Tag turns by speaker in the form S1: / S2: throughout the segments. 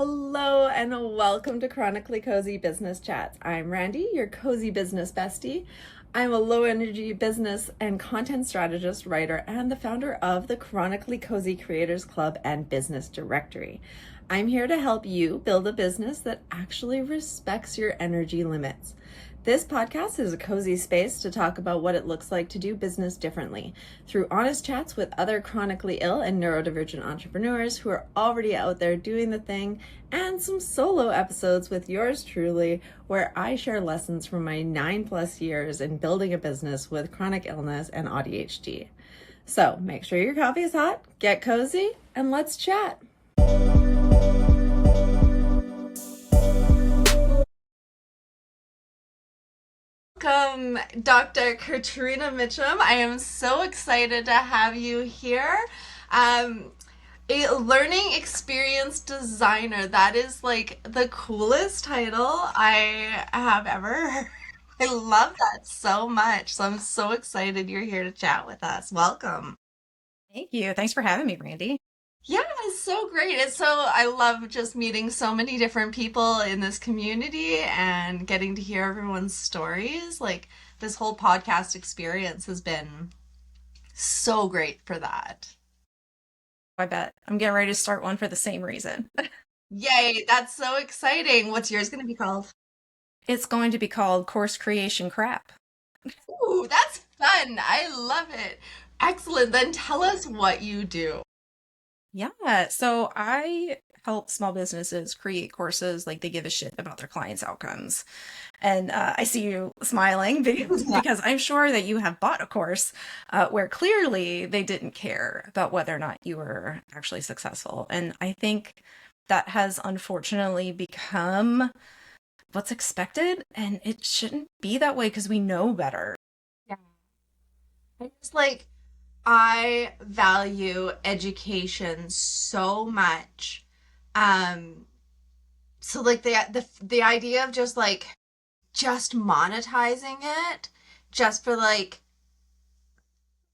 S1: Hello and welcome to Chronically Cozy Business Chats. I'm Randi, your cozy business bestie. I'm a low energy business and content strategist, writer, and the founder of the Chronically Cozy Creators Club and Business Directory. I'm here to help you build a business that actually respects your energy limits. This podcast is a cozy space to talk about what it looks like to do business differently through honest chats with other chronically ill and neurodivergent entrepreneurs who are already out there doing the thing, and some solo episodes with yours truly, where I share lessons from my 9+ years in building a business with chronic illness and ADHD. So make sure your coffee is hot, get cozy, and let's chat. Welcome, Dr. Catrina Mitchum. I am so excited to have you here. A learning experience designer. That is like the coolest title I have ever heard. I love that so much. So I'm so excited you're here to chat with us. Welcome.
S2: Thank you. Thanks for having me, Randy.
S1: Yeah, it's so great. I love just meeting so many different people in this community and getting to hear everyone's stories. Like this whole podcast experience has been so great for that.
S2: I bet. I'm getting ready to start one for the same reason.
S1: Yay, that's so exciting. What's yours going to be called?
S2: It's going to be called Course Creation Crap.
S1: Ooh, that's fun. I love it. Excellent. Then tell us what you do.
S2: Yeah, so I help small businesses create courses like they give a shit about their clients' outcomes. And I see you smiling
S1: Yeah.
S2: because I'm sure that you have bought a course where clearly they didn't care about whether or not you were actually successful. And I think that has unfortunately become what's expected, and it shouldn't be that way because we know better.
S1: Yeah. I just like I value education so much. Um, so like the idea of just monetizing it just for like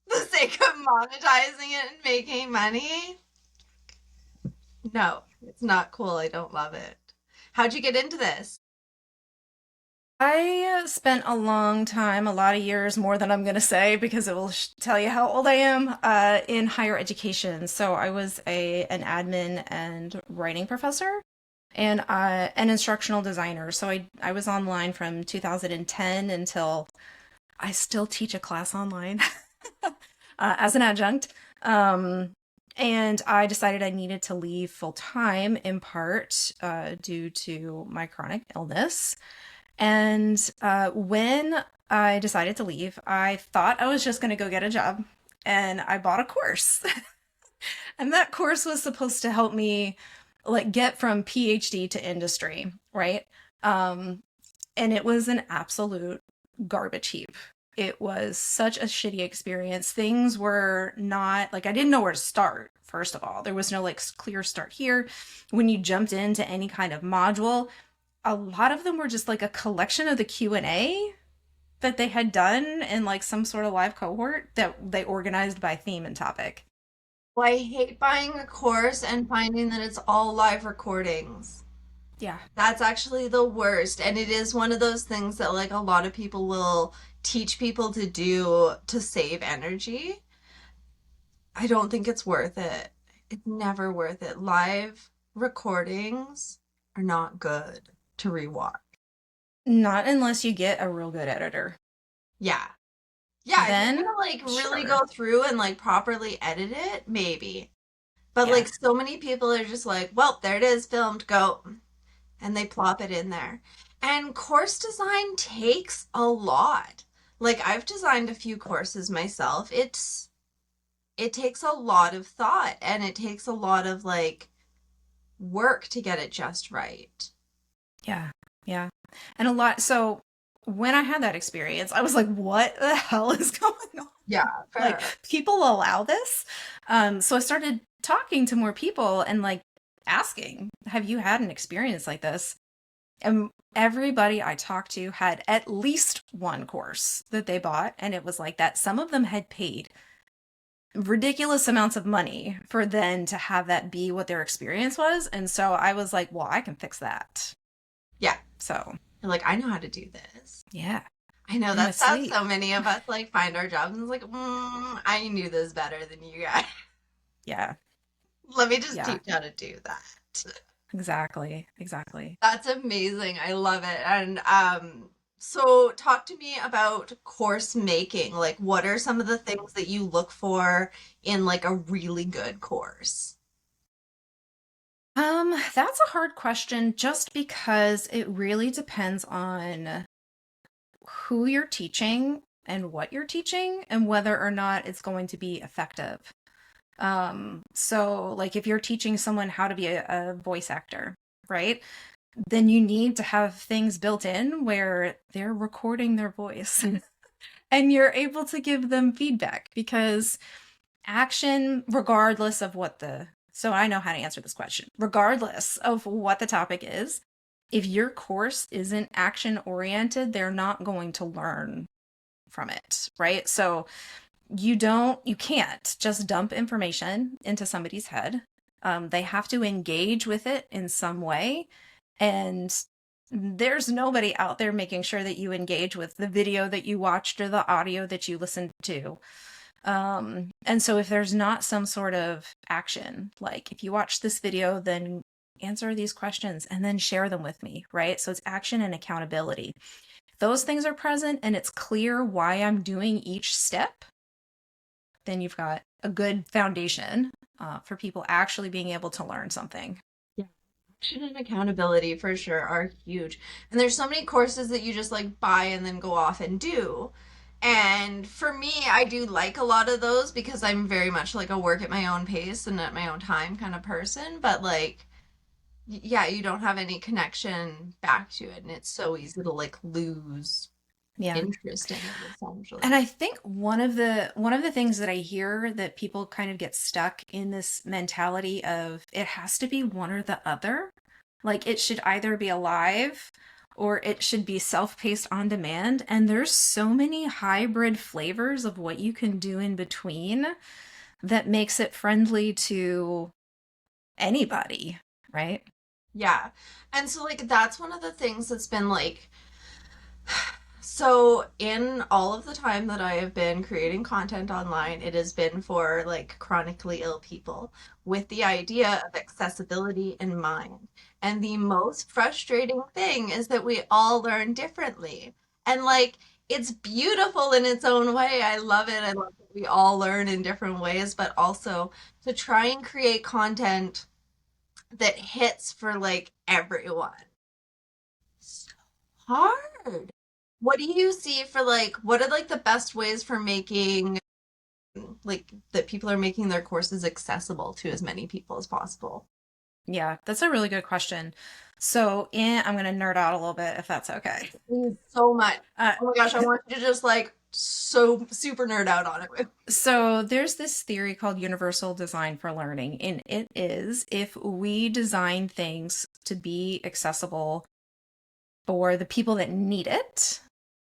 S1: the sake of monetizing it and making money. No, it's not cool. I don't love it. How'd you get into this?
S2: I spent a long time, a lot of years, more than I'm going to say because it will tell you how old I am, in higher education. So I was an admin and writing professor and an instructional designer. So I was online from 2010 until I still teach a class online as an adjunct. Um, and I decided I needed to leave full time in part due to my chronic illness. And when I decided to leave, I thought I was just going to go get a job. And I bought a course. And that course was supposed to help me like get from PhD to industry, right? Um, and it was an absolute garbage heap. It was such a shitty experience. Things were not like I didn't know where to start. First of all, there was no like clear start here. When you jumped into any kind of module, a lot of them were just like a collection of the Q&A that they had done in like some sort of live cohort that they organized by theme and topic.
S1: Well, I hate buying a course and finding that it's all live recordings.
S2: Yeah.
S1: That's actually the worst. And it is one of those things that like a lot of people will teach people to do to save energy. I don't think it's worth it. It's never worth it. Live recordings are not good to rewatch.
S2: Not unless you get a real good editor.
S1: Yeah. Yeah, if you're
S2: Then,
S1: gonna like really
S2: sure.
S1: go through and like properly edit it, maybe. But
S2: Yeah.
S1: like so many people are just like, well, there it is, filmed, go. And they plop it in there. And course design takes a lot. Like I've designed a few courses myself. It takes a lot of thought and it takes a lot of like work to get it just right.
S2: Yeah. Yeah. And a lot. So when I had that experience, I was like, what the hell is going on?
S1: Yeah,
S2: Like,
S1: fair.
S2: people allow this? So I started talking to more people and like asking, have you had an experience like this? And everybody I talked to had at least one course that they bought, and it was like that. Some of them had paid ridiculous amounts of money for then to have that be what their experience was. And so I was like, well, I can fix that.
S1: Yeah.
S2: So,
S1: You're like, I know how to do this.
S2: yeah,
S1: I know
S2: in my
S1: that's how
S2: sleep.
S1: so many of us like find our jobs and it's like, I knew this better than you guys.
S2: Yeah,
S1: Let me just
S2: yeah,
S1: teach you how to do that.
S2: exactly, exactly.
S1: That's amazing. I love it. And so talk to me about course making. Like what are some of the things that you look for in like a really good course?
S2: That's a hard question just because it really depends on who you're teaching and what you're teaching and whether or not it's going to be effective. So like if you're teaching someone how to be a voice actor, right? Then you need to have things built in where they're recording their voice and you're able to give them feedback because action, regardless of what the, so I know how to answer this question, regardless of what the topic is, if your course isn't action oriented, they're not going to learn from it, right? So you can't just dump information into somebody's head. They have to engage with it in some way. And there's nobody out there making sure that you engage with the video that you watched or the audio that you listened to. And so if there's not some sort of action, like if you watch this video, then answer these questions and then share them with me, right? So it's action and accountability. If those things are present and it's clear why I'm doing each step, then you've got a good foundation for people actually being able to learn something.
S1: Yeah. Action and accountability for sure are huge. And there's so many courses that you just like buy and then go off and do. And for me, I do like a lot of those because I'm very much like a work at my own pace and at my own time kind of person. But like, yeah, you don't have any connection back to it. And it's so easy to like lose
S2: Yeah.
S1: interest in it,
S2: And
S1: essentially.
S2: I think one of the things that I hear that people kind of get stuck in this mentality of it has to be one or the other. Like it should either be alive or it should be self-paced on demand. And there's so many hybrid flavors of what you can do in between that makes it friendly to anybody, right?
S1: Yeah. And so, like, that's one of the things that's been like, so in all of the time that I have been creating content online, it has been for like chronically ill people with the idea of accessibility in mind. And the most frustrating thing is that we all learn differently. And like, it's beautiful in its own way. I love it. I love that we all learn in different ways, but also to try and create content that hits for like everyone. So hard. What do you see for like what are like the best ways for making like that people are making their courses accessible to as many people as possible?
S2: Yeah, that's a really good question. So, I'm going to nerd out a little bit if that's okay.
S1: Please, so much.
S2: Uh,
S1: Oh my gosh, I want you to just like so super nerd out on it with.
S2: So there's this theory called universal design for learning, and it is if we design things to be accessible for the people that need it,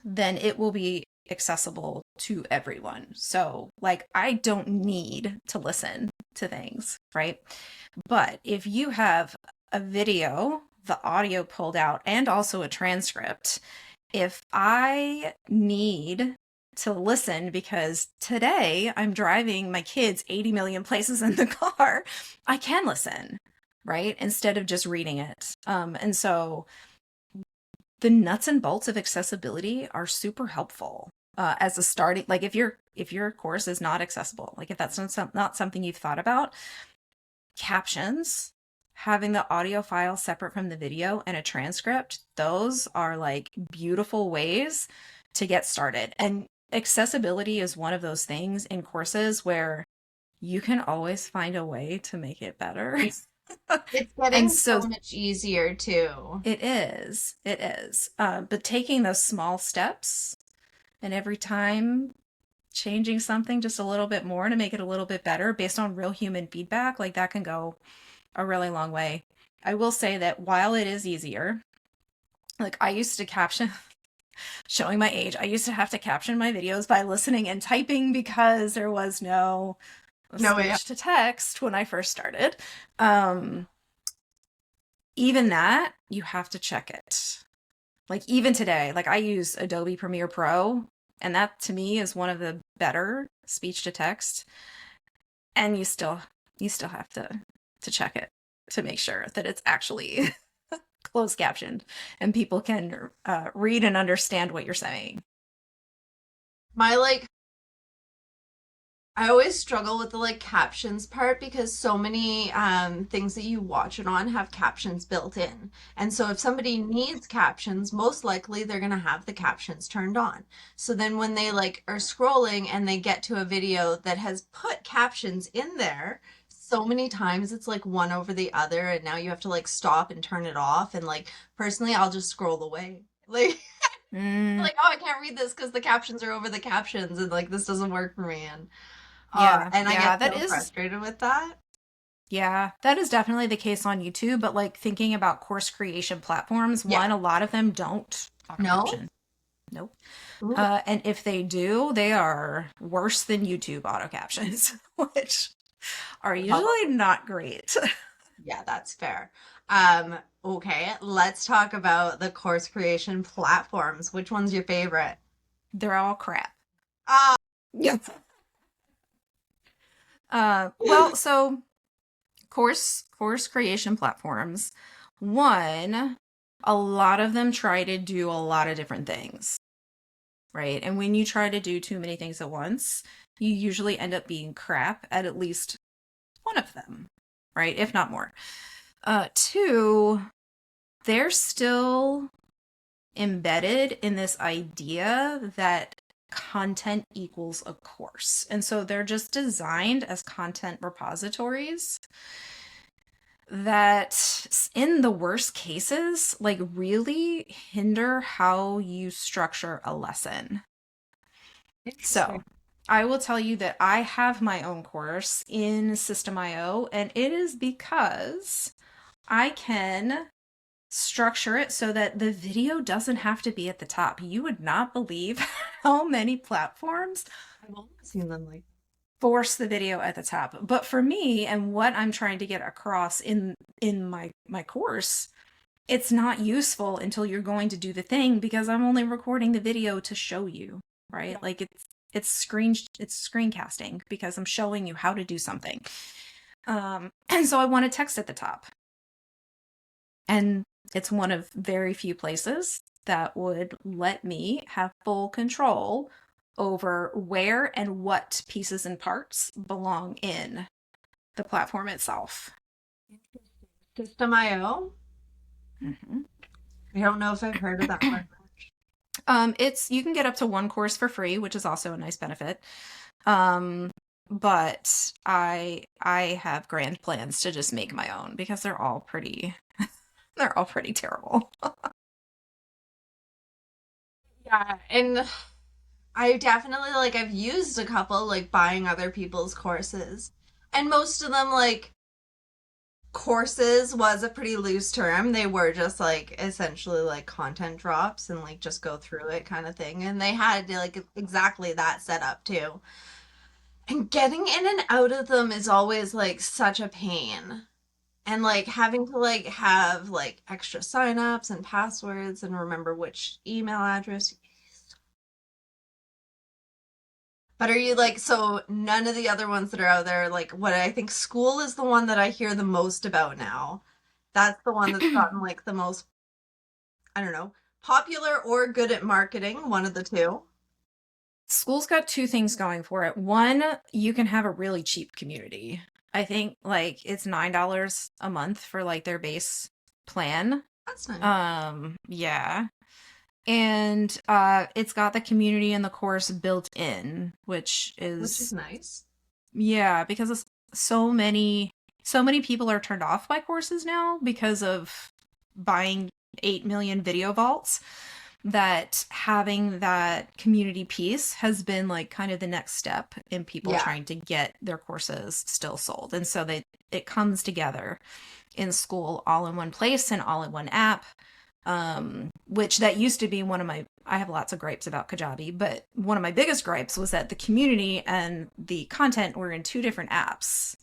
S2: then it will be accessible to everyone. So, like, I don't need to listen to things, right? But if you have a video, the audio pulled out, and also a transcript, if I need to listen because today I'm driving my kids 80 million places in the car, I can listen, right? Instead of just reading it. And so the nuts and bolts of accessibility are super helpful as a starting. Like if your course is not accessible, like if that's not something you've thought about, captions, having the audio file separate from the video and a transcript, those are like beautiful ways to get started. And accessibility is one of those things in courses where you can always find a way to make it better.
S1: It's
S2: And
S1: getting
S2: so
S1: so much easier too.
S2: it is. But taking those small steps and every time changing something just a little bit more to make it a little bit better based on real human feedback, like that can go a really long way. I will say that while it is easier, like I used to caption Showing my age. I used to have to caption my videos by listening and typing because there was no
S1: No, yeah.
S2: speech to text when I first started. Um, Even that, you have to check it. Like even today, like I use Adobe Premiere Pro, and that to me is one of the better speech to text. And you still have to check it to make sure that it's actually closed captioned and people can read and understand what you're saying.
S1: My like I always struggle with the like captions part because so many things that you watch it on have captions built in. And so if somebody needs captions, most likely they're going to have the captions turned on. So then when they like are scrolling and they get to a video that has put captions in there, so many times it's like one over the other and now you have to like stop and turn it off and like personally I'll just scroll away. Like
S2: Mm,
S1: like oh I can't read this because the captions are over the captions and like this doesn't work for me
S2: yeah,
S1: and I
S2: yeah,
S1: get
S2: that
S1: so
S2: is
S1: frustrated with that.
S2: yeah, that is definitely the case on YouTube. But like thinking about course creation platforms,
S1: Yeah.
S2: one, a lot of them don't auto
S1: No?
S2: caption. Nope.
S1: Ooh.
S2: And if they do, they are worse than YouTube auto captions, which are
S1: Well,
S2: usually not great.
S1: yeah, that's fair. Um, okay, let's talk about the course creation platforms. Which one's your favorite?
S2: They're all crap.
S1: Ah,
S2: Yep. So course creation platforms. One, a lot of them try to do a lot of different things, right? And when you try to do too many things at once, you usually end up being crap at least one of them, right? If not more. Two, they're still embedded in this idea that content equals a course. And so they're just designed as content repositories that in the worst cases like really hinder how you structure a lesson. So
S1: interesting.
S2: I will tell you that I have my own course in System.io, and it is because I can structure it so that the video doesn't have to be at the top. You would not believe how many platforms
S1: I've only seen them like
S2: force the video at the top. But for me and what I'm trying to get across in my course, it's not useful until you're going to do the thing because I'm only recording the video to show you, right? Like it's screencasting because I'm showing you how to do something. And so I want a text at the top. And it's one of very few places that would let me have full control over where and what pieces and parts belong in the platform itself.
S1: System.io.
S2: Mm-hmm.
S1: I don't know if I've heard of that one.
S2: It's you can get up to one course for free, which is also a nice benefit. Um, but I have grand plans to just make my own because they're all pretty terrible.
S1: Yeah, and I definitely like I've used a couple like buying other people's courses. And most of them like courses was a pretty loose term. They were just like essentially like content drops and like just go through it kind of thing. And they had like exactly that set up too. And getting in and out of them is always like such a pain. And like having to like have like extra signups and passwords and remember which email address. But are you like so none of the other ones that are out there like what I think school is the one that I hear the most about now. That's the one that's gotten like the most I don't know, popular or good at marketing, one of the two.
S2: School's got two things going for it. One, you can have a really cheap community. I think like it's $9 a month for like their base plan.
S1: That's nice.
S2: Yeah. And it's got the community and the course built in, which
S1: Which is
S2: is
S1: nice.
S2: yeah, because so many people are turned off by courses now because of buying 8 million video vaults that having that community piece has been like kind of the next step in people
S1: Yeah.
S2: trying to get their courses still sold. And so it comes together in school all in one place and all in one app. Which that used to be one of my I have lots of gripes about Kajabi, but one of my biggest gripes was that the community and the content were in two different apps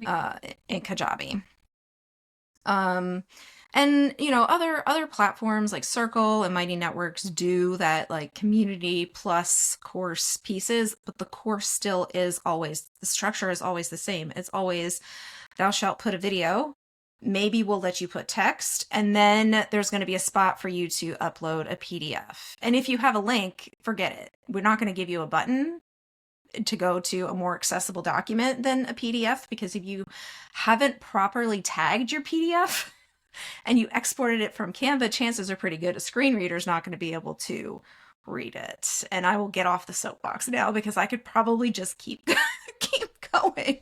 S2: uh, in Kajabi. Um, and other platforms like Circle and Mighty Networks do that, like community plus course pieces, but the course still is always, the structure is always the same. It's always, thou shalt put a video. Maybe we'll let you put text, and then there's going to be a spot for you to upload a PDF. And if you have a link, forget it. We're not going to give you a button to go to a more accessible document than a PDF, because if you haven't properly tagged your PDF and you exported it from Canva, chances are pretty good a screen reader is not going to be able to read it. And I will get off the soapbox now because I could probably just keep keep going.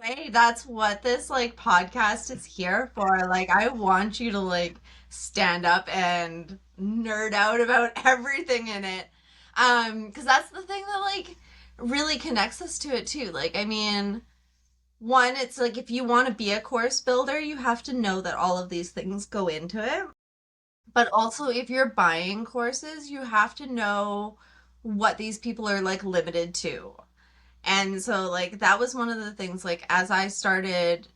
S1: Hey, that's what this like podcast is here for. Like, I want you to like stand up and nerd out about everything in it. Because that's the thing that like really connects us to it too. Like, I mean, one, it's like if you want to be a course builder, you have to know that all of these things go into it. But also, if you're buying courses, you have to know what these people are like limited to. And so like that was one of the things like as I started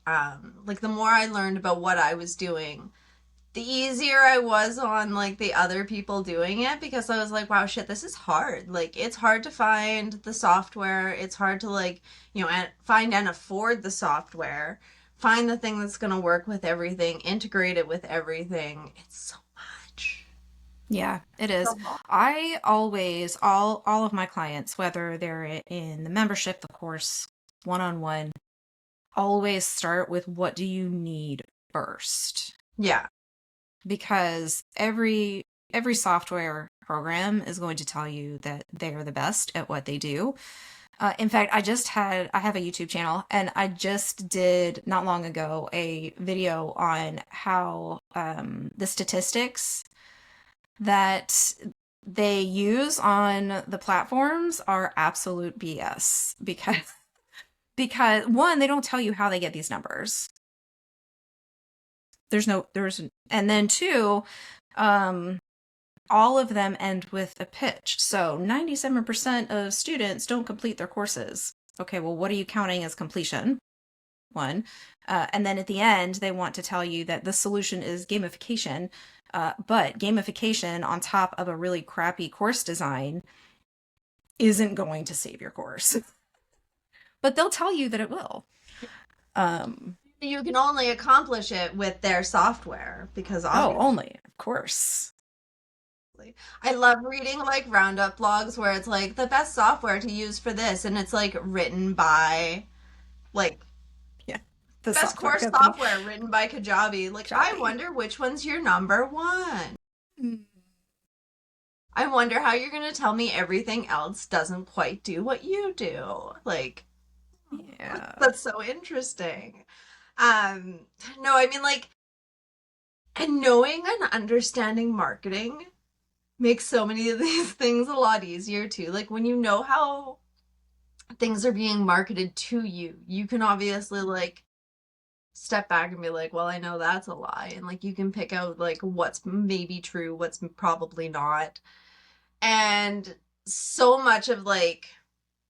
S1: like the more I learned about what I was doing, the easier I was on like the other people doing it, because I was like, wow, shit, this is hard. Like it's hard to find the software. It's hard to like, find and afford the software. Find the thing that's going to work with everything, integrate it with everything. It's so much.
S2: Yeah, it is.
S1: So
S2: I always, all of my clients, whether they're in the membership, the course, one-on-one, always start with what do you need first?
S1: yeah.
S2: Because every software program is going to tell you that they are the best at what they do. In fact, I have a YouTube channel, and I just did not long ago a video on how the statistics that they use on the platforms are absolute BS, because one, they don't tell you how they get these numbers. And then two, all of them end with a pitch. So 97% of students don't complete their courses. Okay, well, what are you counting as completion? One. And then at the end, they want to tell you that the solution is gamification. But gamification on top of a really crappy course design isn't going to save your course. But they'll tell you that it will.
S1: You can only accomplish it with their software because
S2: Only, of course.
S1: I love reading like roundup blogs where it's like the best software to use for this, and it's like written by like
S2: Yeah. The
S1: best
S2: software
S1: course
S2: company.
S1: software written by Kajabi. Like I
S2: Kajabi.
S1: wonder which one's your number one.
S2: Mm.
S1: I wonder how you're gonna tell me everything else doesn't quite do what you do. Like
S2: Yeah.
S1: that's so interesting. Um, no, I mean like, and knowing and understanding marketing makes so many of these things a lot easier too. Like when you know how things are being marketed to you, you can obviously like step back and be like, well, I know that's a lie. And like you can pick out like what's maybe true, what's probably not. And so much of like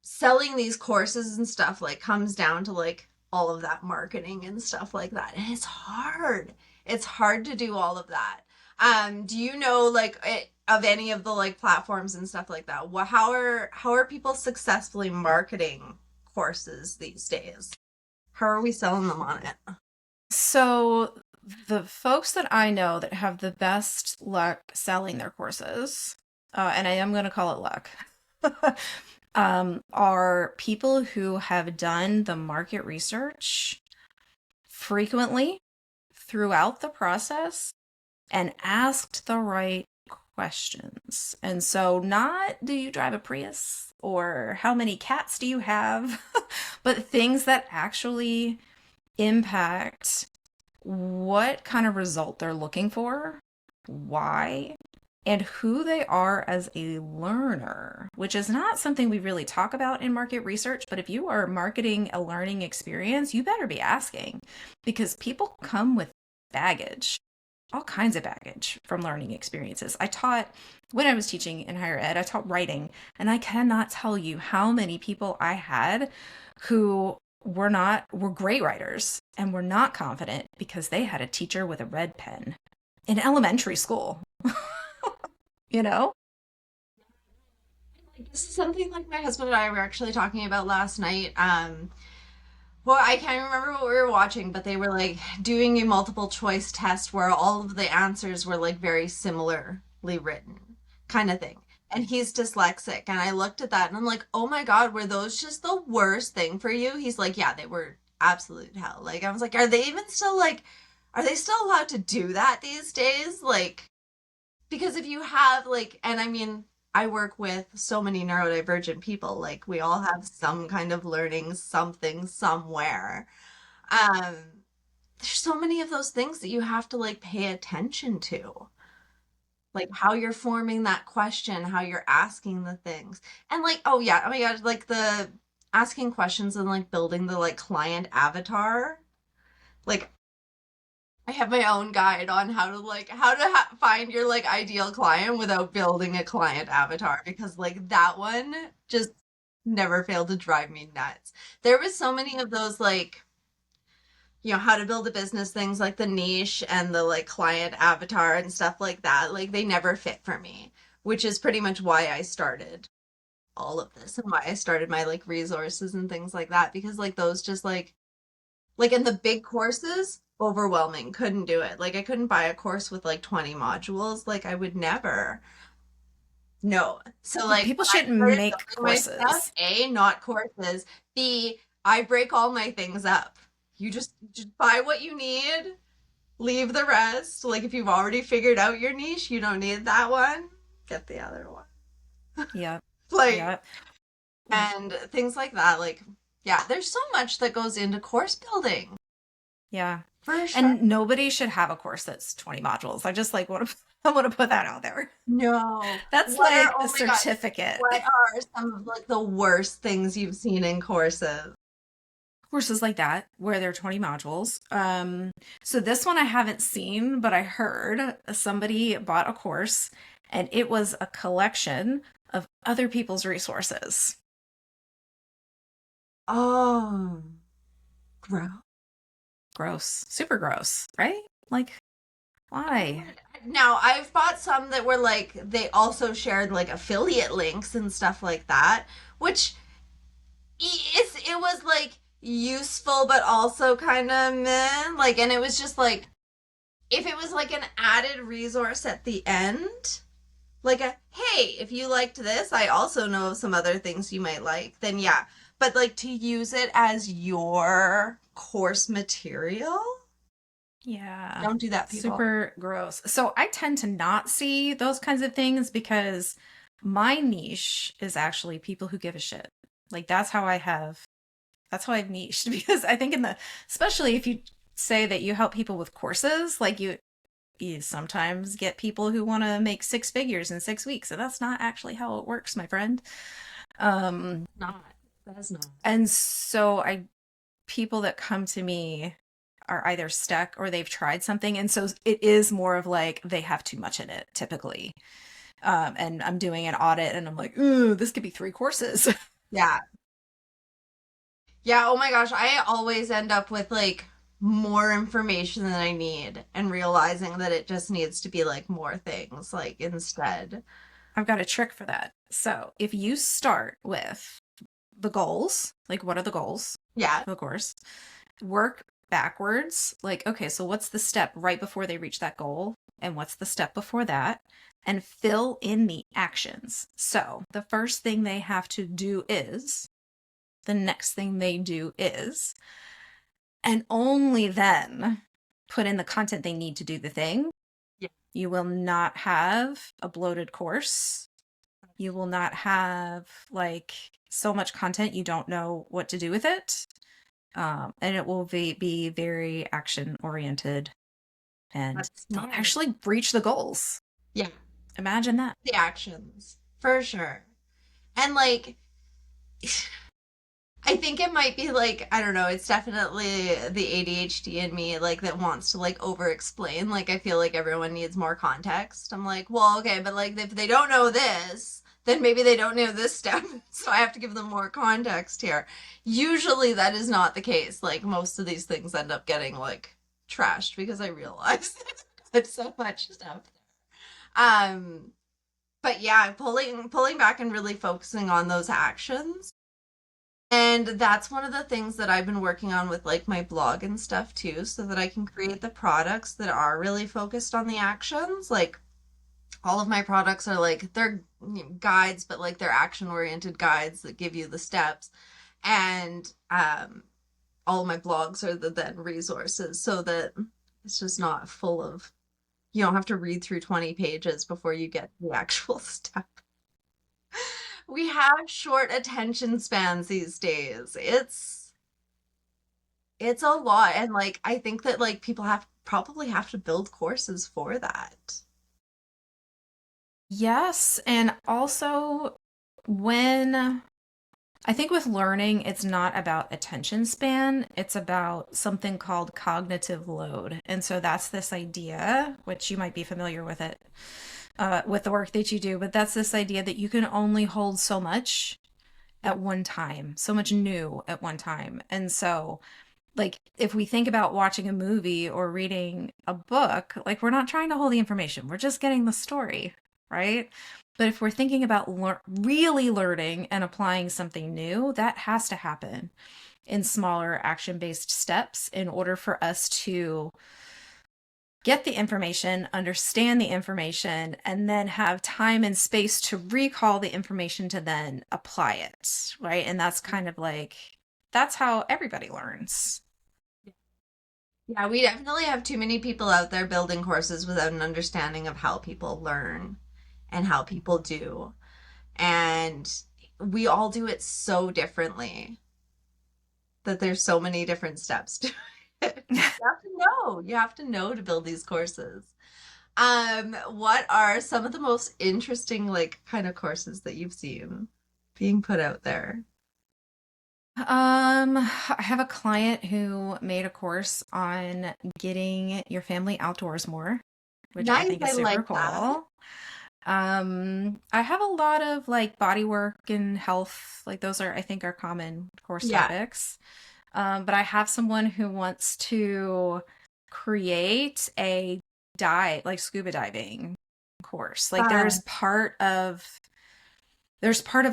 S1: selling these courses and stuff like comes down to like all of that marketing and stuff like that. And it's hard. It's hard to do all of that. Do you know like of any of the like platforms and stuff like that? How are people successfully marketing courses these days? How are we selling them on it?
S2: So the folks that I know that have the best luck selling their courses, and I am going to call it luck, are people who have done the market research frequently throughout the process and asked the right questions. And so, not do you drive a Prius or how many cats do you have, but things that actually impact what kind of result they're looking for, why, and who they are as a learner, which is not something we really talk about in market research. But if you are marketing a learning experience, you better be asking, because people come with baggage. all kinds of baggage from learning experiences. I taught, when I was teaching in higher ed, I taught writing, and I cannot tell you how many people I had who were great writers and were not confident because they had a teacher with a red pen in elementary school, you know?
S1: This is something like my husband and I were actually talking about last night. Well, I can't remember what we were watching, but they were like doing a multiple choice test where all of the answers were like very similarly written, kind of thing. And he's dyslexic. And I looked at that and I'm like, oh my God, were those just the worst thing for you? He's like, yeah, they were absolute hell. Like, I was like, are they even still like, are they still allowed to do that these days? Like, because if you have like, and I mean, I work with so many neurodivergent people, like we all have some kind of learning something somewhere. um there's so many of those things that you have to like pay attention to, like how you're forming that question, how you're asking the things, and like, oh yeah, oh my god, like the asking questions and like building the like client avatar. Like, I have my own guide on how to like find your like ideal client without building a client avatar, because like that one just never failed to drive me nuts. There was so many of those like, how to build a business things, like the niche and the like client avatar and stuff like that. Like they never fit for me, which is pretty much why I started all of this and why I started my like resources and things like that, because like those just like in the big courses, overwhelming. Couldn't do it. Like I couldn't buy a course with like 20 modules. Like I would never. No. So like
S2: People
S1: when I
S2: shouldn't
S1: started
S2: make
S1: building my stuff,
S2: courses.
S1: A, not courses. B, I break all my things up. You just buy what you need, leave the rest. Like if you've already figured out your niche, you don't need that one, get the other one.
S2: Yeah.
S1: Like,
S2: Yeah.
S1: and things like that. Like, yeah, there's so much that goes into course building.
S2: Yeah.
S1: For sure.
S2: And nobody should have a course that's 20 modules. I just like want to I want to put that out there.
S1: No.
S2: That's
S1: What are,
S2: like a
S1: oh my God,
S2: certificate.
S1: what are some of like the worst things you've seen in courses?
S2: Courses like that where there are 20 modules. So this one I haven't seen, but I heard somebody bought a course and it was a collection of other people's resources.
S1: Oh, gross.
S2: Gross. Super gross, right? Like, why?
S1: Now, I've bought some that were like, they also shared like affiliate links and stuff like that, which it was like useful, but also kind of meh. Like, and it was just like, if it was like an added resource at the end, like a, hey, if you liked this, I also know of some other things you might like, then yeah. But like to use it as your course material,
S2: Yeah.
S1: don't do that, people.
S2: Super gross. So I tend to not see those kinds of things because my niche is actually people who give a shit. Like that's how I've niched because I think especially if you say that you help people with courses, like you sometimes get people who want to make six figures in 6 weeks, and that's not actually how it works, my friend.
S1: Not. That is not.
S2: And so people that come to me are either stuck or they've tried something, and so it is more of like they have too much in it typically. And I'm doing an audit, and I'm like, ooh, this could be 3 courses.
S1: Yeah. Yeah, oh my gosh, I always end up with like more information than I need and realizing that it just needs to be like more things like instead.
S2: I've got a trick for that. So if you start with the goals, like what are the goals
S1: Yeah.
S2: for the course, work backwards. Like, okay, so what's the step right before they reach that goal? And what's the step before that? And fill in the actions. So the first thing they have to do is, the next thing they do is, and only then put in the content they need to do the thing.
S1: Yeah.
S2: You will not have a bloated course. You will not have like so much content you don't know what to do with it. And it will be very action oriented and
S1: That's
S2: they'll
S1: smart.
S2: actually reach the goals.
S1: Yeah.
S2: Imagine that.
S1: The actions, for sure. And like, I think it might be like, I don't know, it's definitely the ADHD in me, like that wants to like over explain. Like I feel like everyone needs more context. I'm like, well, okay, but like if they don't know this, then maybe they don't know this step. So I have to give them more context here. Usually that is not the case. Like most of these things end up getting like trashed because I realize there's so much stuff there. But yeah, pulling back and really focusing on those actions. And that's one of the things that I've been working on with like my blog and stuff too, so that I can create the products that are really focused on the actions. Like all of my products are like they're guides, but like they're action oriented guides that give you the steps. And all of my blogs are the then resources so that it's just not full of, you don't have to read through 20 pages before you get the actual step. We have short attention spans these days. It's a lot, and like I think that like people have probably have to build courses for that.
S2: Yes, and also when I think with learning, it's not about attention span, it's about something called cognitive load. And so that's this idea, which you might be familiar with it, with the work that you do, but that's this idea that you can only hold so much
S1: Yeah.
S2: at one time, so much new at one time. And so, like, if we think about watching a movie or reading a book, like, we're not trying to hold the information, we're just getting the story, right? But if we're thinking about really learning and applying something new, that has to happen in smaller action based steps in order for us to get the information, understand the information, and then have time and space to recall the information to then apply it, right? And that's kind of like, that's how everybody learns.
S1: Yeah, we definitely have too many people out there building courses without an understanding of how people learn and how people do. And we all do it so differently that there's so many different steps to it. You have to know. You have to know to build these courses. What are some of the most interesting, like, kind of courses that you've seen being put out there?
S2: I have a client who made a course on getting your family outdoors more, which I
S1: Nice,
S2: think is
S1: I
S2: super
S1: like that.
S2: cool. I have a lot of like body work and health, like those are, I think, are common course
S1: Yeah.
S2: topics. But I have someone who wants to create a dive, like scuba diving course. Like
S1: Fun.
S2: there's part of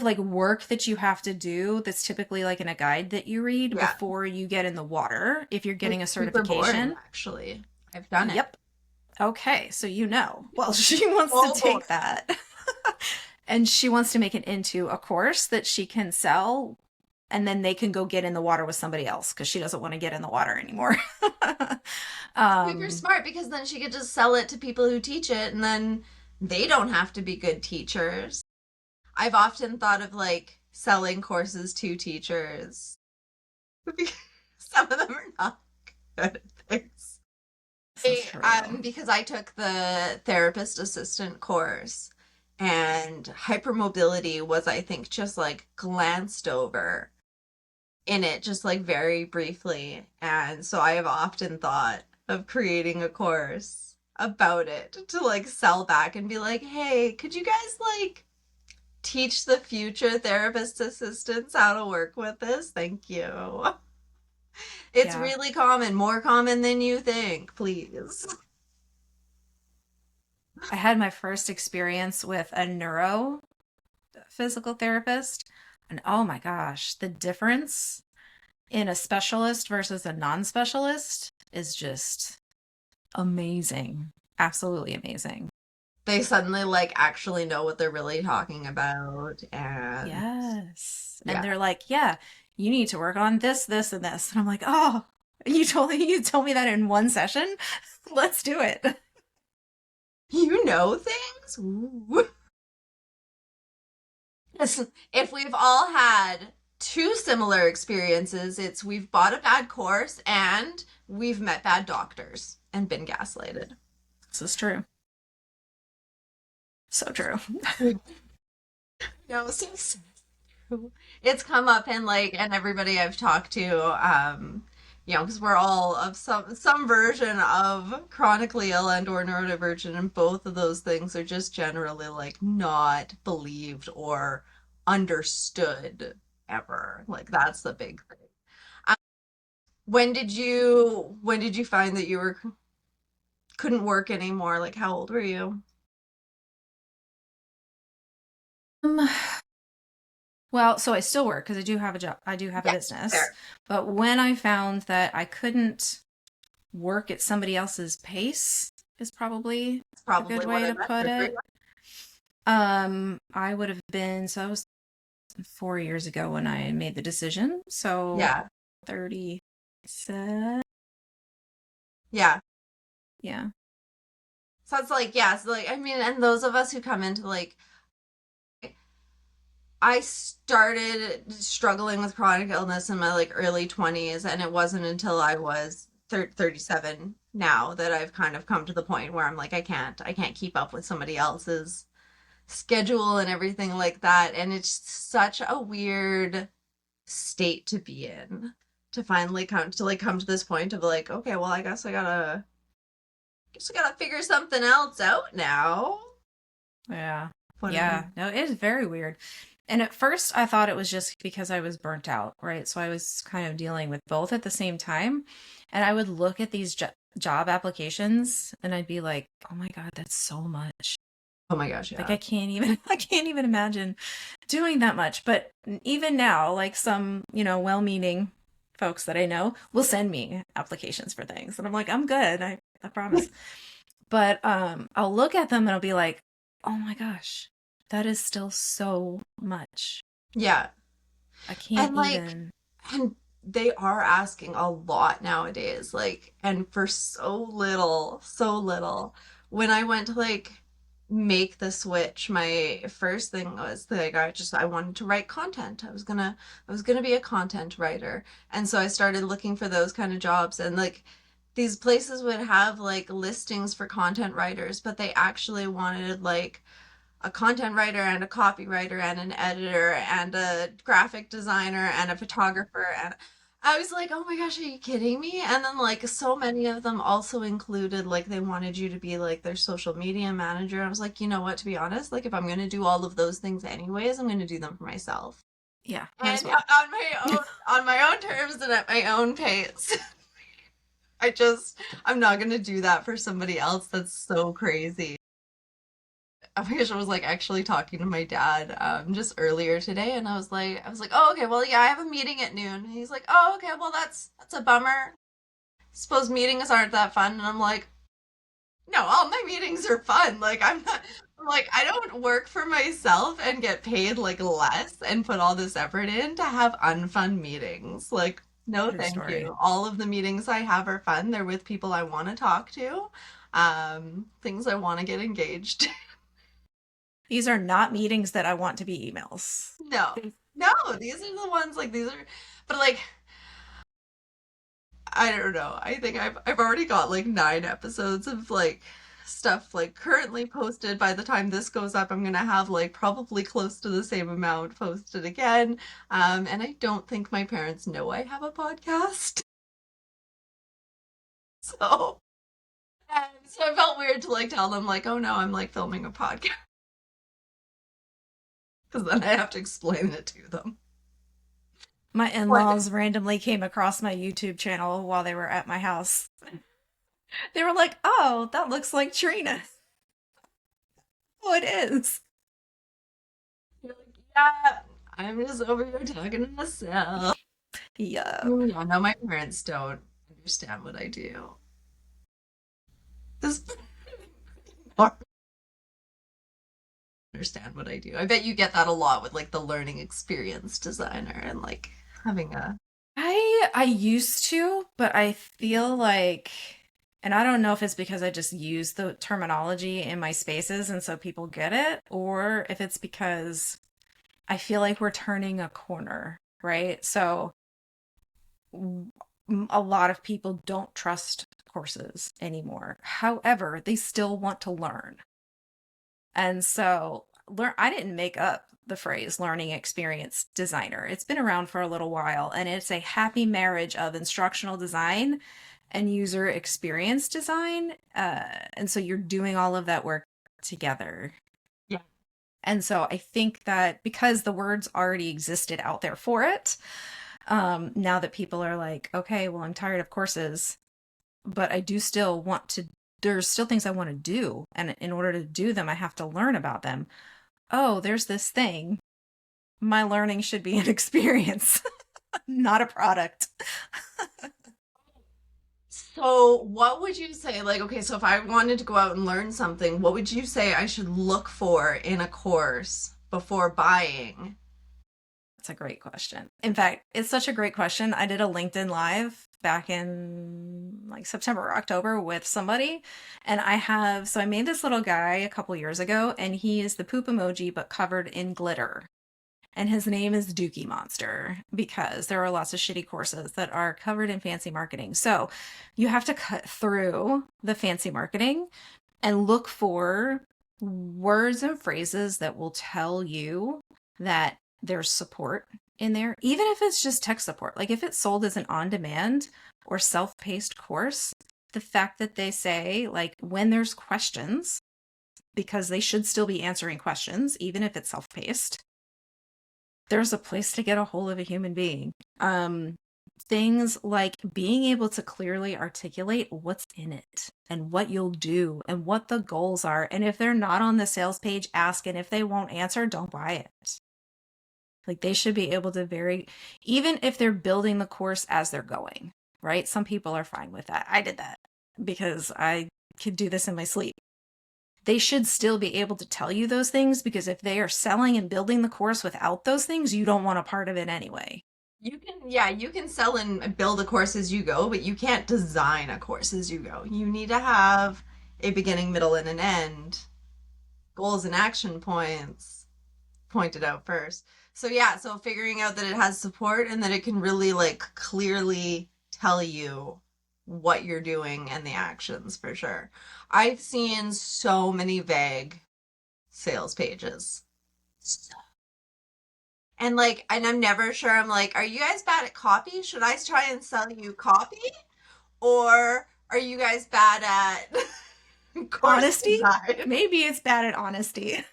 S2: like work that you have to do that's typically like in a guide that you read
S1: Yeah.
S2: before you get in the water if you're getting a
S1: It's super boring,
S2: certification.
S1: actually. I've done it.
S2: Yep. Okay, so you know. Well, she wants to
S1: Full
S2: take
S1: boring.
S2: that and she wants to make it into a course that she can sell and then they can go get in the water with somebody else because she doesn't want to get in the water anymore.
S1: Super
S2: um,
S1: smart because then she could just sell it to people who teach it and then they don't have to be good teachers. I've often thought of like selling courses to teachers. Some of them are not good at things.
S2: this is true.
S1: Because I took the therapist assistant course and hypermobility was, I think, just like glanced over in it, just like very briefly. And so I have often thought of creating a course about it to like sell back and be like, hey, could you guys like teach the future therapist assistants how to work with this? Thank you. It's
S2: Yeah.
S1: really common, more common than you think, please.
S2: I had my first experience with a neuro physical therapist, and oh my gosh, the difference in a specialist versus a non-specialist is just amazing. Absolutely amazing.
S1: They suddenly like actually know what they're really talking about and
S2: Yes. And
S1: yeah.
S2: they're like, "Yeah, you need to work on this, this, and this." And I'm like, "Oh, you told me that in one session? Let's do it."
S1: You know things? Ooh. Listen, if we've all had two similar experiences, it's we've bought a bad course and we've met bad doctors and been gaslighted.
S2: This is true. So true.
S1: No, so sad. It's come up in like, and everybody I've talked to, because we're all of some version of chronically ill and or neurodivergent, and both of those things are just generally like not believed or understood ever. Like that's the big thing. Um, when did you find that you were couldn't work anymore? Like how old were you?
S2: Um, well, so I still work because I do have a job. I do have a
S1: Yeah,
S2: business.
S1: fair.
S2: But when I found that I couldn't work at somebody else's pace is probably
S1: That's
S2: a good
S1: probably what
S2: way
S1: I
S2: to
S1: meant
S2: put
S1: for sure.
S2: it. I would have been, so I was 4 years ago when I made the decision. So
S1: Yeah.
S2: 37.
S1: Yeah.
S2: Yeah.
S1: So it's like, yeah, so like, I mean, and those of us who come into like, I started struggling with chronic illness in my like early 20s, and it wasn't until I was 37 now that I've kind of come to the point where I'm like, I can't keep up with somebody else's schedule and everything like that. And it's such a weird state to be in to finally come to this point of like, okay, well, I guess I gotta figure something else out now.
S2: Yeah.
S1: Whatever.
S2: Yeah. No, it is very weird. And at first, I thought it was just because I was burnt out, right? So I was kind of dealing with both at the same time. And I would look at these job applications and I'd be like, oh my God, that's so much.
S1: Oh my gosh,
S2: Like
S1: yeah.
S2: I can't even imagine doing that much. But even now, like some, well-meaning folks that I know will send me applications for things. And I'm like, I'm good. I promise. But I'll look at them and I'll be like, "Oh my gosh, that is still so much.
S1: Yeah.
S2: I can't
S1: And like,
S2: even."
S1: and they are asking a lot nowadays, like, and for so little, so little. When I went to like make the switch, my first thing was like I wanted to write content. I was gonna be a content writer. And so I started looking for those kind of jobs, and like these places would have like listings for content writers, but they actually wanted like a content writer and a copywriter and an editor and a graphic designer and a photographer, and I was like, "Oh my gosh, are you kidding me?" And then like so many of them also included like they wanted you to be like their social media manager. I was like, "You know what, to be honest, like if I'm going to do all of those things anyways, I'm going to do them for myself."
S2: Yeah, might as
S1: And
S2: well.
S1: on my own terms and at my own pace. I'm not going to do that for somebody else. That's so crazy. I wish I was like actually talking to my dad just earlier today, and I was like, oh, okay, well, yeah, I have a meeting at noon. And he's like, oh, okay, well, that's a bummer. Suppose meetings aren't that fun. And I'm like, no, all my meetings are fun. Like I'm like, I don't work for myself and get paid like less and put all this effort in to have unfun meetings. Like, no,
S2: True
S1: thank
S2: story.
S1: you. All of the meetings I have are fun. They're with people I want to talk to, things I want to get engaged.
S2: These are not meetings that I want to be emails.
S1: No, no, these are the ones like these are, but like I don't know. I think I've already got like 9 episodes of like stuff like currently posted. By the time this goes up, I'm gonna have like probably close to the same amount posted again. And I don't think my parents know I have a podcast, so so I felt weird to like tell them like, oh no, I'm like filming a podcast because then I have to explain it to them.
S2: My
S1: What?
S2: in-laws randomly came across my YouTube channel while they were at my house. They were like, "Oh, that looks like Trina." Oh, it is.
S1: You're like, yeah, I'm just over here talking to myself.
S2: Yeah.
S1: Yeah, no, my parents don't understand what I do. This or understand what I do. I bet you get that a lot with like the learning experience designer and like having a
S2: I used to, but I feel like, and I don't know if it's because I just use the terminology in my spaces and so people get it, or if it's because I feel like we're turning a corner, right? So w- a lot of people don't trust courses anymore. However, they still want to learn. And so I didn't make up the phrase learning experience designer. It's been around for a little while, and it's a happy marriage of instructional design and user experience design. And so you're doing all of that work together.
S1: Yeah.
S2: And so I think that because the words already existed out there for it, now that people are like, okay, well, I'm tired of courses, but I do still want to, there's still things I want to do. And in order to do them, I have to learn about them. Oh, there's this thing. My learning should be an experience, not a product.
S1: So, what would you say? Like, okay, so if I wanted to go out and learn something, what would you say I should look for in a course before buying?
S2: That's a great question. In fact, it's such a great question. I did a LinkedIn Live back in like September or October with somebody. And so I made this little guy a couple years ago, and he is the poop emoji, but covered in glitter. And his name is Dookie Monster because there are lots of shitty courses that are covered in fancy marketing. So you have to cut through the fancy marketing and look for words and phrases that will tell you that there's support in there, even if it's just tech support. Like if it's sold as an on-demand or self-paced course, the fact that they say, like, when there's questions, because they should still be answering questions, even if it's self-paced, there's a place to get a hold of a human being. Things like being able to clearly articulate what's in it and what you'll do and what the goals are. And if they're not on the sales page, ask. And if they won't answer, don't buy it. Like they should be able to even if they're building the course as they're going, right? Some people are fine with that. I did that because I could do this in my sleep. They should still be able to tell you those things, because if they are selling and building the course without those things, you don't want a part of it anyway.
S1: You can sell and build a course as you go, but you can't design a course as you go. You need to have a beginning, middle, and an end, goals and action points pointed out first. So yeah, so figuring out that it has support and that it can really like clearly tell you what you're doing and the actions for sure. I've seen so many vague sales pages. And like, and I'm never sure. I'm like, are you guys bad at copy? Should I try and sell you copy? Or are you guys bad at course
S2: Honesty?
S1: design?
S2: Maybe it's bad at honesty.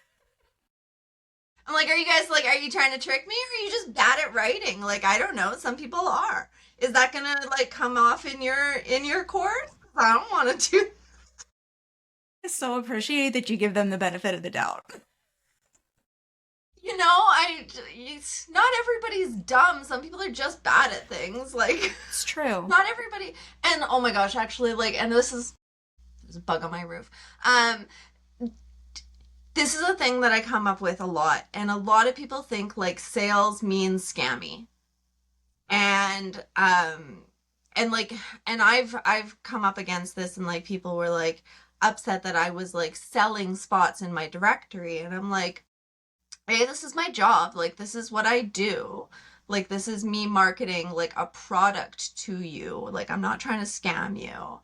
S1: I'm like, are you guys like, are you trying to trick me or are you just bad at writing? Like, I don't know. Some people are. Is that gonna like come off in your course? I don't want to do.
S2: I so appreciate that you give them the benefit of the doubt.
S1: You know, not everybody's dumb. Some people are just bad at things. Like,
S2: It's true.
S1: not everybody. And oh my gosh, actually, like, and there's a bug on my roof. This is a thing that I come up with a lot, and a lot of people think like sales means scammy. And like, and I've come up against this, and like people were like upset that I was like selling spots in my directory, and I'm like, hey, this is my job. Like, this is what I do. Like, this is me marketing like a product to you. Like, I'm not trying to scam you.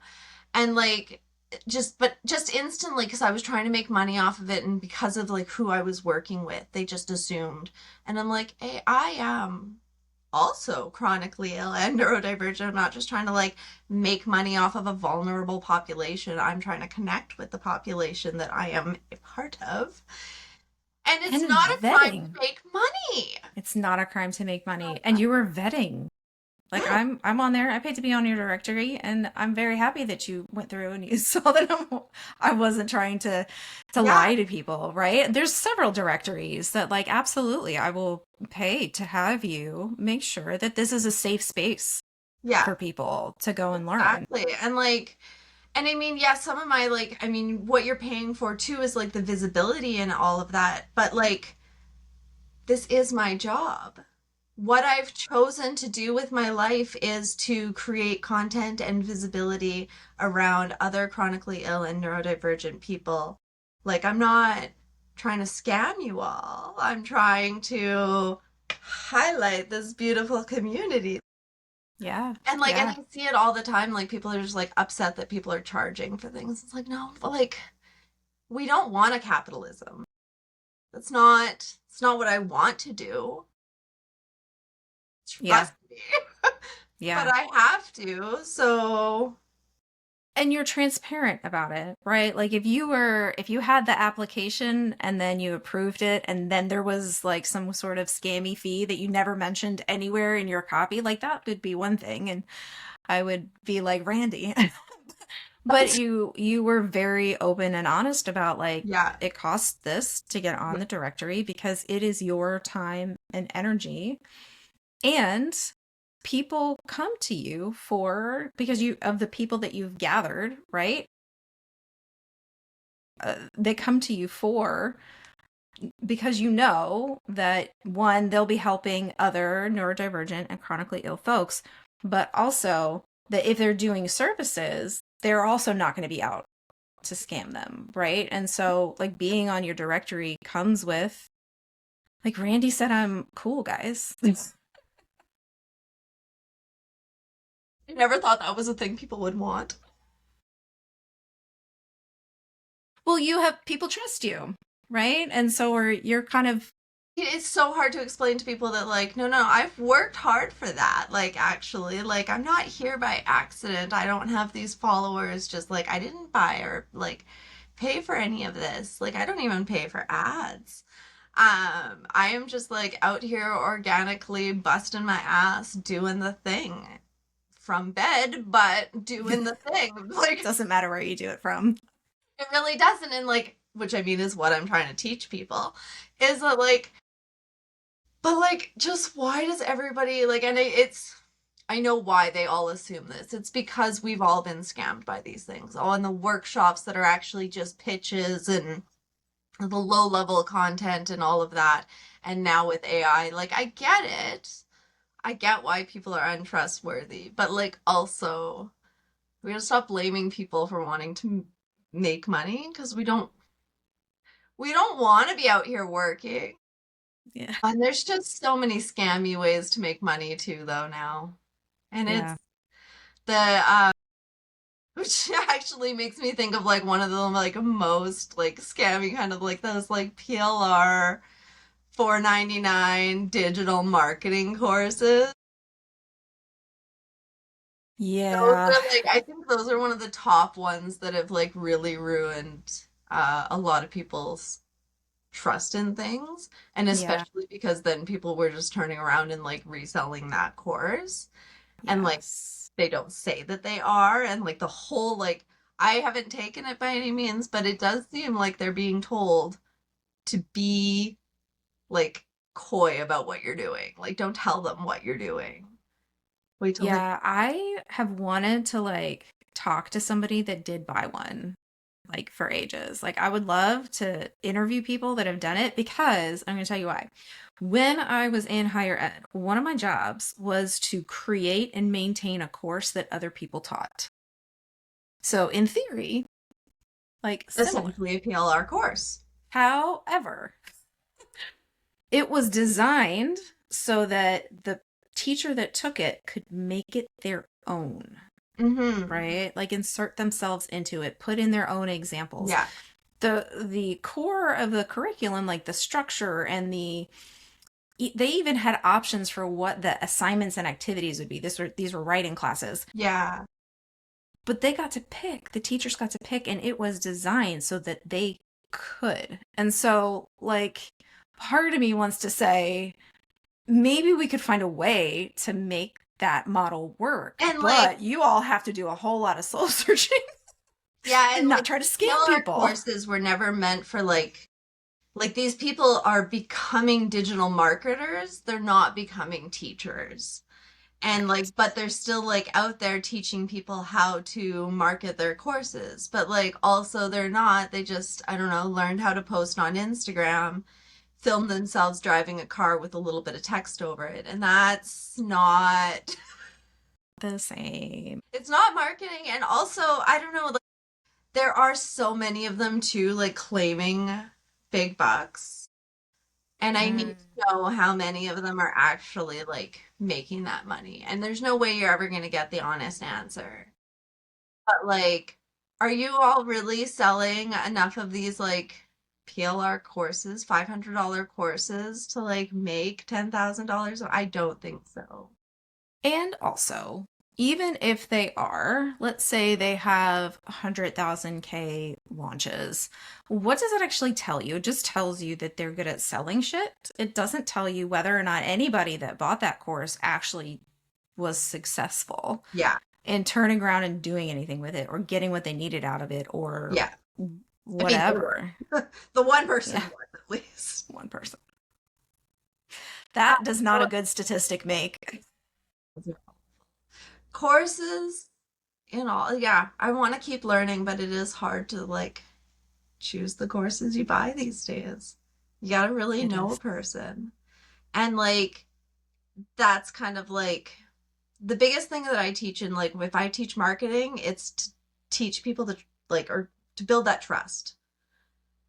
S1: And like, but just instantly, because I was trying to make money off of it, and because of like who I was working with, they just assumed. And I'm like, hey, I am also chronically ill and neurodivergent. I'm not just trying to like make money off of a vulnerable population. I'm trying to connect with the population that I am a part of. And it's
S2: And
S1: not a crime
S2: vetting.
S1: to make money.
S2: It's not a crime to make money. And you were vetting. Like I'm on there. I paid to be on your directory, and I'm very happy that you went through and you saw that I wasn't trying to
S1: Yeah,
S2: lie to people, right? There's several directories that like absolutely I will pay to have you make sure that this is a safe space
S1: yeah,
S2: for people to go and learn.
S1: exactly. And like, and I mean, yeah, some of my like, I mean, what you're paying for too is like the visibility and all of that. But like, this is my job. What I've chosen to do with my life is to create content and visibility around other chronically ill and neurodivergent people. Like, I'm not trying to scam you all. I'm trying to highlight this beautiful community.
S2: Yeah.
S1: And like, and
S2: Yeah.
S1: I see it all the time. Like, people are just like upset that people are charging for things. It's like, no, but like, we don't want a capitalism. It's not what I want to do.
S2: Yeah.
S1: Trust me. But
S2: Yeah.
S1: I have to. So
S2: And you're transparent about it, right? Like if you had the application and then you approved it and then there was like some sort of scammy fee that you never mentioned anywhere in your copy, like that would be one thing. And I would be like, Randy. But
S1: that's
S2: you were very open and honest about like
S1: yeah.
S2: it costs this to get on the directory because it is your time and energy. And people come to you for because you of the people that you've gathered, right? They come to you for because you know that one, they'll be helping other neurodivergent and chronically ill folks, but also that if they're doing services, they're also not going to be out to scam them, right? And so, like, being on your directory comes with, like Randy said, I'm cool, guys.
S1: I never thought that was a thing people would want.
S2: Well, you have people trust you, right? And so you're kind of,
S1: It's so hard to explain to people that like, no, no, I've worked hard for that. Like actually, like I'm not here by accident. I don't have these followers just like I didn't buy or like pay for any of this. Like I don't even pay for ads. I am just like out here organically busting my ass doing the thing from bed, but doing the thing. Like
S2: doesn't matter where you do it from.
S1: it really doesn't. And like, which I mean is what I'm trying to teach people is that like, but like, just why does everybody like, and I know why they all assume this. It's because we've all been scammed by these things. All in the workshops that are actually just pitches and the low level content and all of that. And now with AI, like, I get it. I get why people are untrustworthy, but like, also, we gotta stop blaming people for wanting to make money because we don't want to be out here working.
S2: Yeah.
S1: And there's just so many scammy ways to make money too, though, now. And it's
S2: Yeah.
S1: the which actually makes me think of like one of the like most like scammy kind of like those like PLR 4.99 digital marketing courses. Those
S2: Yeah.
S1: are like I think those are one of the top ones that have like really ruined a lot of people's trust in things, and
S2: Yeah.
S1: especially because then people were just turning around and like reselling that course, and like
S2: Yes.
S1: they don't say that they are, and like the whole like I haven't taken it by any means, but it does seem like they're being told to be like coy about what you're doing. Like don't tell them what you're doing. Wait till they
S2: Yeah, I have wanted to like talk to somebody that did buy one like for ages. Like I would love to interview people that have done it because I'm going to tell you why. When I was in higher ed, one of my jobs was to create and maintain a course that other people taught. So in theory, like similar.
S1: essentially a PLR course.
S2: However, it was designed so that the teacher that took it could make it their own,
S1: Mm-hmm.
S2: right? Like insert themselves into it, put in their own examples.
S1: Yeah.
S2: The core of the curriculum, like the structure and they even had options for what the assignments and activities would be. These were writing classes.
S1: Yeah.
S2: But they got to pick, the teachers got to pick, and it was designed so that they could. And so, like, part of me wants to say, maybe we could find a way to make that model work,
S1: And like
S2: but you all have to do a whole lot of soul searching
S1: yeah,
S2: and
S1: and
S2: not
S1: like
S2: try to scam
S1: PLR
S2: people.
S1: courses were never meant for like these people are becoming digital marketers. They're not becoming teachers. And
S2: Right.
S1: like but they're still like out there teaching people how to market their courses. But like also they're not. They just I don't know, learned how to post on Instagram, film themselves driving a car with a little bit of text over it. And that's not
S2: The same.
S1: it's not marketing. And also, I don't know, there are so many of them too, like claiming big bucks. And I need
S2: Mm,
S1: to know how many of them are actually like making that money. And there's no way you're ever going to get the honest answer. But like, are you all really selling enough of these like PLR courses, $500 courses to like make $10,000? I don't think so.
S2: And also, even if they are, let's say they have 100,000 K launches, what does it actually tell you? It just tells you that they're good at selling shit. It doesn't tell you whether or not anybody that bought that course actually was successful
S1: Yeah.
S2: in turning around and doing anything with it or getting what they needed out of it or
S1: Yeah. I mean, they
S2: whatever.
S1: were. The one person
S2: Yeah,
S1: was at least.
S2: one person. That does not a good statistic make.
S1: Courses and all. Yeah, I want to keep learning, but it is hard to like choose the courses you buy these days. You gotta really
S2: It
S1: know a
S2: is.
S1: person. And like that's kind of like the biggest thing that I teach in like if I teach marketing, it's to teach people to like or to build that trust.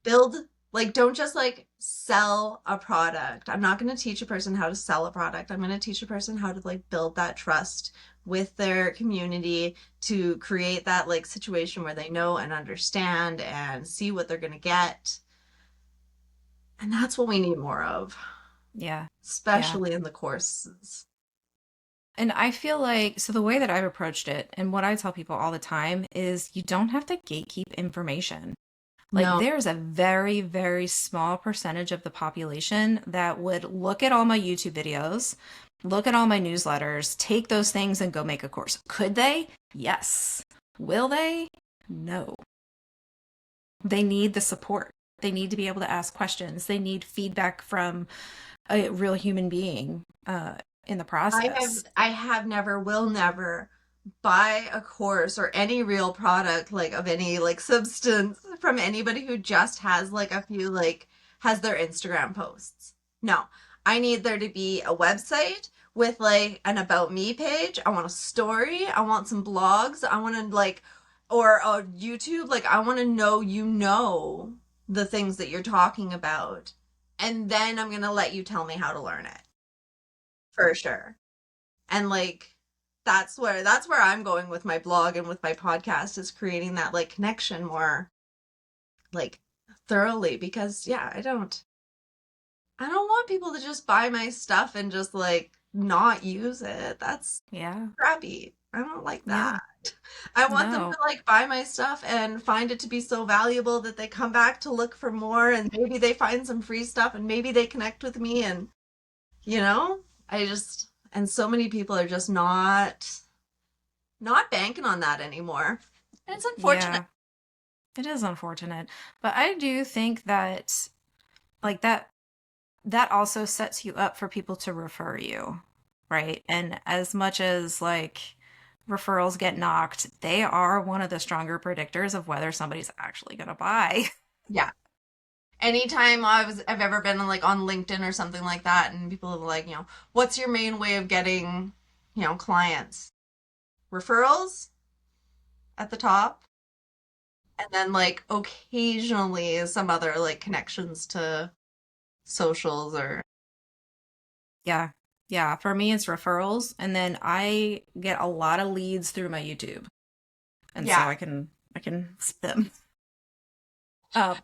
S1: Build like don't just like sell a product. I'm not going to teach a person how to sell a product. I'm going to teach a person how to like build that trust with their community to create that like situation where they know and understand and see what they're going to get. And that's what we need more of,
S2: Yeah. Yeah.
S1: especially in the courses.
S2: And I feel like, so the way that I've approached it and what I tell people all the time is you don't have to gatekeep information. Like,
S1: No.
S2: there's a very, very small percentage of the population that would look at all my YouTube videos, look at all my newsletters, take those things and go make a course. Could they? Yes. Will they? No. They need the support. They need to be able to ask questions. They need feedback from a real human being in the process.
S1: I have never, will never buy a course or any real product like of any like substance from anybody who just has like a few like has their Instagram posts. No, I need there to be a website with like an about me page. I want a story. I want some blogs. I want to like or YouTube. Like I want to know you know the things that you're talking about. And then I'm gonna let you tell me how to learn it. For sure. And like that's where I'm going with my blog and with my podcast is creating that like connection more like thoroughly because yeah, I don't want people to just buy my stuff and just like not use it. That's
S2: Yeah.
S1: crappy. I don't like
S2: Yeah.
S1: that. I want them
S2: No.
S1: to like buy my stuff and find it to be so valuable that they come back to look for more and maybe they find some free stuff and maybe they connect with me and you know, I just and so many people are just not banking on that anymore. And it's unfortunate.
S2: Yeah. It is unfortunate. But I do think that like that also sets you up for people to refer you, right? And as much as like referrals get knocked, they are one of the stronger predictors of whether somebody's actually going to buy.
S1: Yeah. Anytime I've ever been like on LinkedIn or something like that and people are like, what's your main way of getting, clients? Referrals at the top and then like occasionally some other like connections to socials or
S2: Yeah. Yeah, for me it's referrals and then I get a lot of leads through my YouTube. And so
S1: yeah.
S2: I can spam.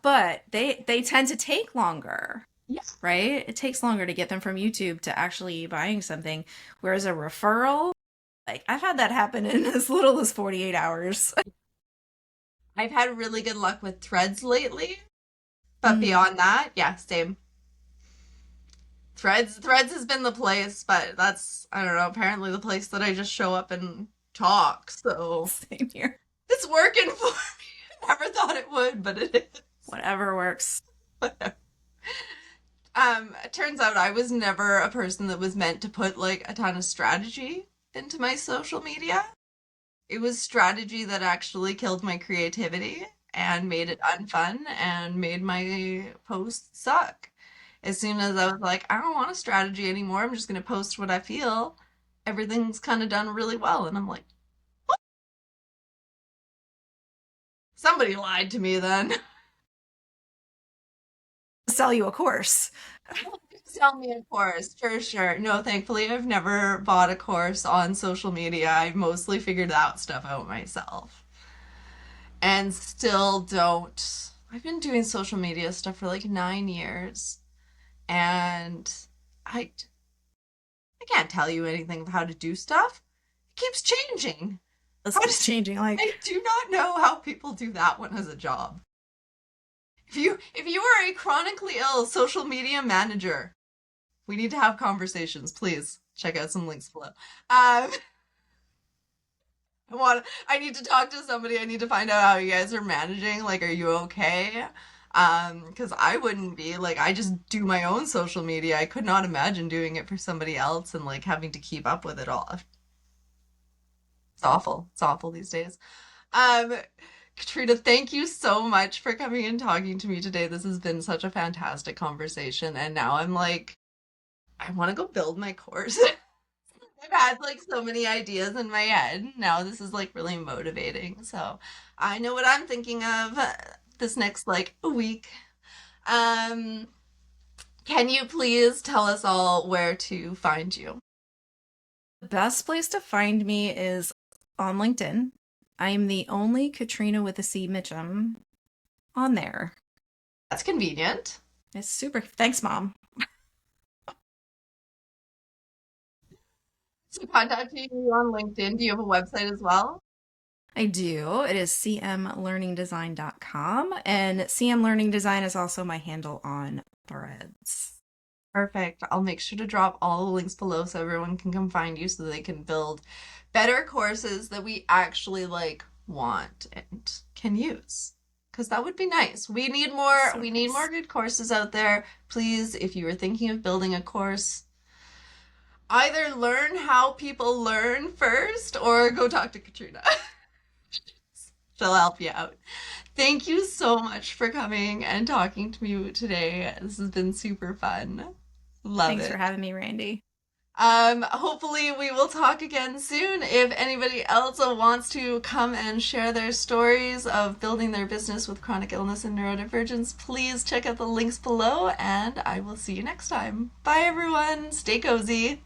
S2: But they tend to take longer,
S1: Yeah.
S2: right? It takes longer to get them from YouTube to actually buying something. Whereas a referral, like I've had that happen in as little as 48 hours.
S1: I've had really good luck with threads lately, but
S2: Mm,
S1: beyond that, yeah, same. Threads has been the place, but that's I don't know, apparently the place that I just show up and talk. So
S2: same here.
S1: it's working for me. I never thought it would, but it
S2: Whatever works.
S1: is. It turns out I was never a person that was meant to put like a ton of strategy into my social media. It was strategy that actually killed my creativity and made it unfun and made my posts suck. As soon as I was like, I don't want a strategy anymore, I'm just going to post what I feel, everything's kind of done really well. And I'm like, somebody lied to me then.
S2: Sell you a course.
S1: Sell me a course, for sure. No, thankfully, I've never bought a course on social media. I've mostly figured that stuff out myself. And still don't. I've been doing social media stuff for like 9 years, and I I can't tell you anything of how to do stuff. It keeps changing.
S2: This
S1: How
S2: keeps
S1: does
S2: changing. Like,
S1: I do not know how people do that one as a job. If you are a chronically ill social media manager, we need to have conversations. Please check out some links below. I need to talk to somebody. I need to find out how you guys are managing. Like, are you okay? Because I wouldn't be like I just do my own social media. I could not imagine doing it for somebody else and like having to keep up with it all. It's awful. It's awful these days. Um, Katrina, thank you so much for coming and talking to me today. This has been such a fantastic conversation, and now I'm like, I want to go build my course. I've had like so many ideas in my head. Now this is like really motivating. So I know what I'm thinking of this next like week. Um, can you please tell us all where to find you?
S2: the best place to find me is on LinkedIn. I'm the only Katrina with a C Mitchum on there.
S1: That's convenient.
S2: It's super. Thanks, Mom.
S1: So contacting you on LinkedIn. Do you have a website as well?
S2: I do. It is cmlearningdesign.com, and CM Learning Design is also my handle on Threads.
S1: Perfect. I'll make sure to drop all the links below so everyone can come find you so they can build better courses that we actually like want and can use. Because that would be nice.
S2: So
S1: We need more
S2: nice.
S1: good courses out there. Please, if you are thinking of building a course, either learn how people learn first or go talk to Katrina. She'll help you out. Thank you so much for coming and talking to me today. This has been super fun. Love
S2: Thanks for
S1: it.
S2: having me, Randy.
S1: Hopefully we will talk again soon. If anybody else wants to come and share their stories of building their business with chronic illness and neurodivergence, please check out the links below and I will see you next time. Bye everyone. Stay cozy.